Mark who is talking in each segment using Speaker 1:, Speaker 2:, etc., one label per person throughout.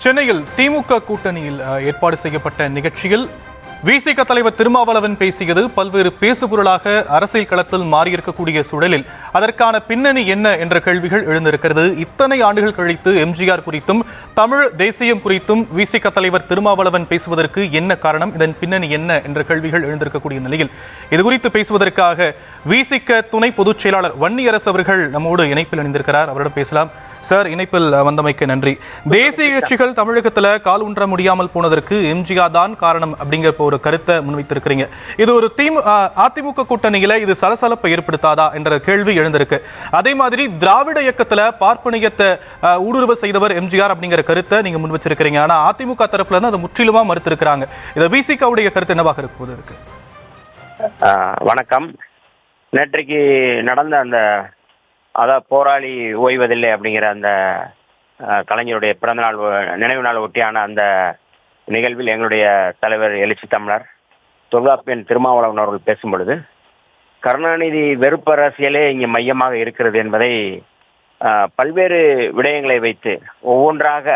Speaker 1: சென்னையில் திமுக கூட்டணியில் ஏற்பாடு செய்யப்பட்ட நிகழ்ச்சியில் விசிக தலைவர் திருமாவளவன் பேசியது பல்வேறு பேசுபொருளாக அரசியல் களத்தில் மாறியிருக்கக்கூடிய சூழலில் அதற்கான பின்னணி என்ன என்ற கேள்விகள் எழுந்திருக்கிறது. இத்தனை ஆண்டுகள் கழித்து எம்ஜிஆர் குறித்தும் தமிழ் தேசியம் குறித்தும் விசிக தலைவர் திருமாவளவன் பேசுவதற்கு என்ன காரணம், இதன் பின்னணி என்ன என்ற கேள்விகள் எழுந்திருக்கக்கூடிய நிலையில் இதுகுறித்து பேசுவதற்காக விசிக துணை பொதுச் செயலாளர் வன்னியரசு அவர்கள் நம்மோடு இணைப்பில் இணைந்திருக்கிறார். அவரிடம் பேசலாம். சார், இணைப்பில் வந்தமைக்கு நன்றி. தேசிய கட்சிகள் தமிழகத்தில் கால் ஊன்ற முடியாமல் போனதற்கு எம்ஜிஆர் தான் காரணம் அப்படிங்கிற ஒரு கருத்தை முன்வைத்திருக்கிறீங்க. இது ஒரு அதிமுக கூட்டணியில இது சலசலப்பை ஏற்படுத்தாதா என்ற கேள்வி எழுந்திருக்கு. அதே மாதிரி திராவிட இயக்கத்துல பார்ப்பனியத்தை ஊடுருவ செய்தவர் எம்ஜிஆர் அப்படிங்கிற கருத்தை நீங்க முன் வச்சிருக்கிறீங்க. ஆனா அதிமுக தரப்புல இருந்து அதை முற்றிலுமா மறுத்திருக்கிறாங்க. இதை விசிகாவுடைய கருத்து என்னவாக இருப்பது இருக்கு?
Speaker 2: வணக்கம். நேற்றைக்கு நடந்த அந்த போராளி ஓய்வதில்லை அப்படிங்கிற அந்த கலைஞருடைய பிறந்தநாள் நினைவு நாள் ஒட்டியான அந்த நிகழ்வில் எங்களுடைய தலைவர் எழுச்சி தமிழர் தொல்காப்பியன் திருமாவளவன் அவர்கள் பேசும் பொழுது கருணாநிதி வெறுப்பு அரசியலே இங்கே மையமாக இருக்கிறது என்பதை பல்வேறு விடயங்களை வைத்து ஒவ்வொன்றாக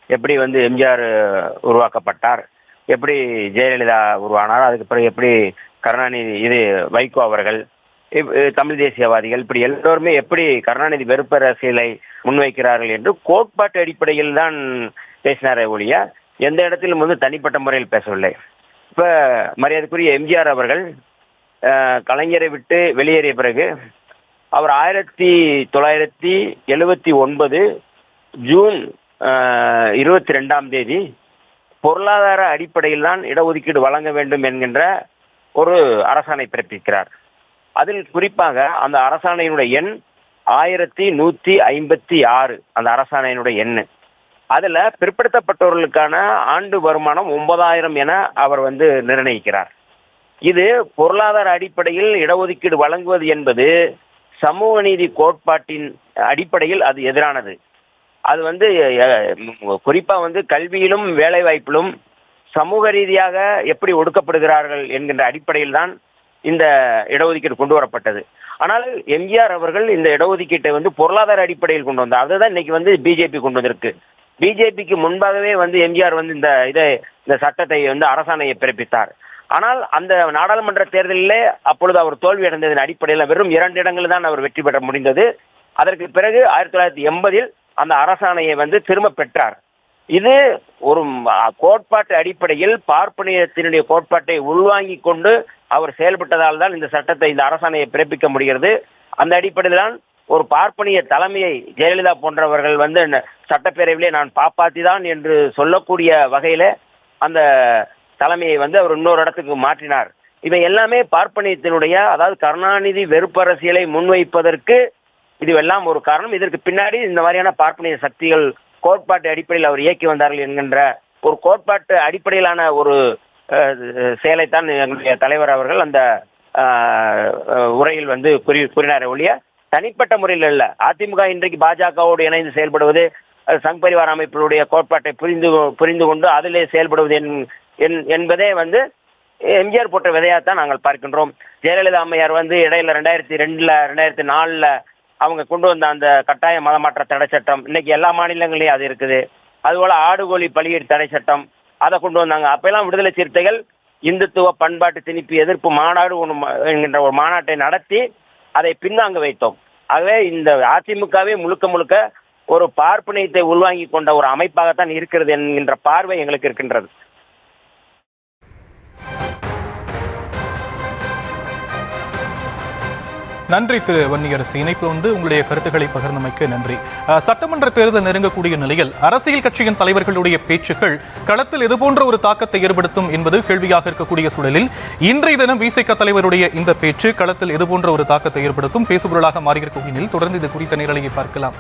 Speaker 2: எப்படி எம்ஜிஆர் உருவாக்கப்பட்டார், எப்படி ஜெயலலிதா உருவானார், அதுக்கு பிறகு எப்படி கருணாநிதி வைகோ அவர்கள், தமிழ் தேசியவாதிகள், இப்படி எல்லோருமே எப்படி கருணாநிதி வெறுப்பு அரசியலை முன்வைக்கிறார்கள் என்று கோட்பாட்டு அடிப்படையில் தான் பேசினாரே ஒழிய எந்த இடத்திலும் தனிப்பட்ட முறையில் பேசவில்லை. இப்போ மரியாதைக்குரிய எம்ஜிஆர் அவர்கள் கலைஞரை விட்டு வெளியேறிய பிறகு அவர் 1979 ஜூன் 22 பொருளாதார அடிப்படையில் தான் இடஒதுக்கீடு வழங்க வேண்டும் என்கின்ற ஒரு அரசாணை பிறப்பிக்கிறார். அதில் குறிப்பாக அந்த அரசாணையினுடைய எண் 1156. அந்த அரசாணையினுடைய எண் அதில் பிற்படுத்தப்பட்டவர்களுக்கான ஆண்டு வருமானம் 9000 என அவர் நிர்ணயிக்கிறார். இது பொருளாதார அடிப்படையில் இடஒதுக்கீடு வழங்குவது என்பது சமூக நீதி கோட்பாட்டின் அடிப்படையில் அது எதிரானது. அது குறிப்பாக கல்வியிலும் வேலை வாய்ப்பிலும் சமூக ரீதியாக எப்படி ஒடுக்கப்படுகிறார்கள் என்கின்ற அடிப்படையில் தான் இந்த இடஒதுக்கீடு கொண்டு வரப்பட்டது. ஆனால் எம்ஜிஆர் அவர்கள் இந்த இடஒதுக்கீட்டை பொருளாதார அடிப்படையில் கொண்டு வந்தார். அதுதான் இன்னைக்கு பிஜேபி கொண்டு வந்திருக்கு. பிஜேபிக்கு முன்பாகவே எம்ஜிஆர் இந்த சட்டத்தை அரசாணையை பிறப்பித்தார். ஆனால் அந்த நாடாளுமன்ற தேர்தலிலே அப்பொழுது அவர் தோல்வி அடைந்ததன் அடிப்படையில் வெறும் 2 இடங்களில் தான் அவர் வெற்றி பெற முடிந்தது. அதற்கு பிறகு 1980 அந்த அரசாணையை திரும்ப பெற்றார். இது ஒரு கோட்பாட்டு அடிப்படையில் பார்ப்பனியத்தினுடைய கோட்பாட்டை உள்வாங்கி கொண்டு அவர் செயல்பட்டதால் தான் இந்த சட்டத்தை, இந்த அரசாணையை பிறப்பிக்க முடிகிறது. அந்த அடிப்படையில் தான் ஒரு பார்ப்பனிய தலைமையை ஜெயலலிதா போன்றவர்கள் சட்டப்பேரவையிலே நான் பாப்பாத்தி தான் என்று சொல்லக்கூடிய வகையில அந்த தலைமையை அவர் இன்னொரு இடத்துக்கு மாற்றினார். இவை எல்லாமே பார்ப்பனியத்தினுடைய, அதாவது கருணாநிதி வெறுப்பு அரசியலை முன்வைப்பதற்கு இதுவெல்லாம் ஒரு காரணம். இதற்கு பின்னாடி இந்த மாதிரியான பார்ப்பனிய சக்திகள் கோட்பாட்டு அடிப்படையில் அவர் இயக்கி வந்தார்கள் என்கின்ற ஒரு கோட்பாட்டு அடிப்படையிலான ஒரு செயலைத்தான் எங்களுடைய தலைவர் அவர்கள் அந்த உரையில் கூறினார் ஒழிய தனிப்பட்ட முறையில் அல்ல. அதிமுக இன்றைக்கு பாஜகவோடு இணைந்து செயல்படுவது, சங் பரிவார அமைப்புடைய கோட்பாட்டை புரிந்து கொண்டு அதிலே செயல்படுவது என்பதே எம்ஜிஆர் போட்ட விதையாத்தான் நாங்கள் பார்க்கின்றோம். ஜெயலலிதா அம்மையார் இடையில 2002 2004 அவங்க கொண்டு வந்த அந்த கட்டாய மதமாற்ற தடை சட்டம் இன்னைக்கு எல்லா மாநிலங்களையும் அது இருக்குது. அதுபோல ஆடுகோழி பலியீடு தடை சட்டம் அதை கொண்டு வந்தாங்க. அப்பெல்லாம் விடுதலை சிறுத்தைகள் இந்துத்துவ பண்பாட்டு திணிப்பு எதிர்ப்பு மாநாடு என்கின்ற ஒரு மாநாட்டை நடத்தி அதை பின்னாங்க வைத்தோம். ஆகவே இந்த அதிமுகவே முழுக்க ஒரு பார்ப்பனியத்தை உள்வாங்கி கொண்ட ஒரு அமைப்பாகத்தான் இருக்கிறது என்கின்ற பார்வை எங்களுக்கு இருக்கின்றது.
Speaker 1: நன்றி திரு வன்னியரசு. இணைப்பு உங்களுடைய கருத்துக்களை பகிர்ந்தமைக்கு நன்றி. சட்டமன்ற தேர்தல் நெருங்கக்கூடிய நிலையில் அரசியல் கட்சியின் தலைவர்களுடைய பேச்சுக்கள் களத்தில் இதுபோன்ற ஒரு தாக்கத்தை ஏற்படுத்தும் என்பது கேள்வியாக இருக்கக்கூடிய சூழலில் இன்றைய தினம் விசிக தலைவருடைய இந்த பேச்சு களத்தில் இதுபோன்ற ஒரு தாக்கத்தை ஏற்படுத்தும் பேசுபொருளாக மாறியிருக்கக்கூடிய நிலையில் தொடர்ந்து இது குறித்த நேரலையை பார்க்கலாம்.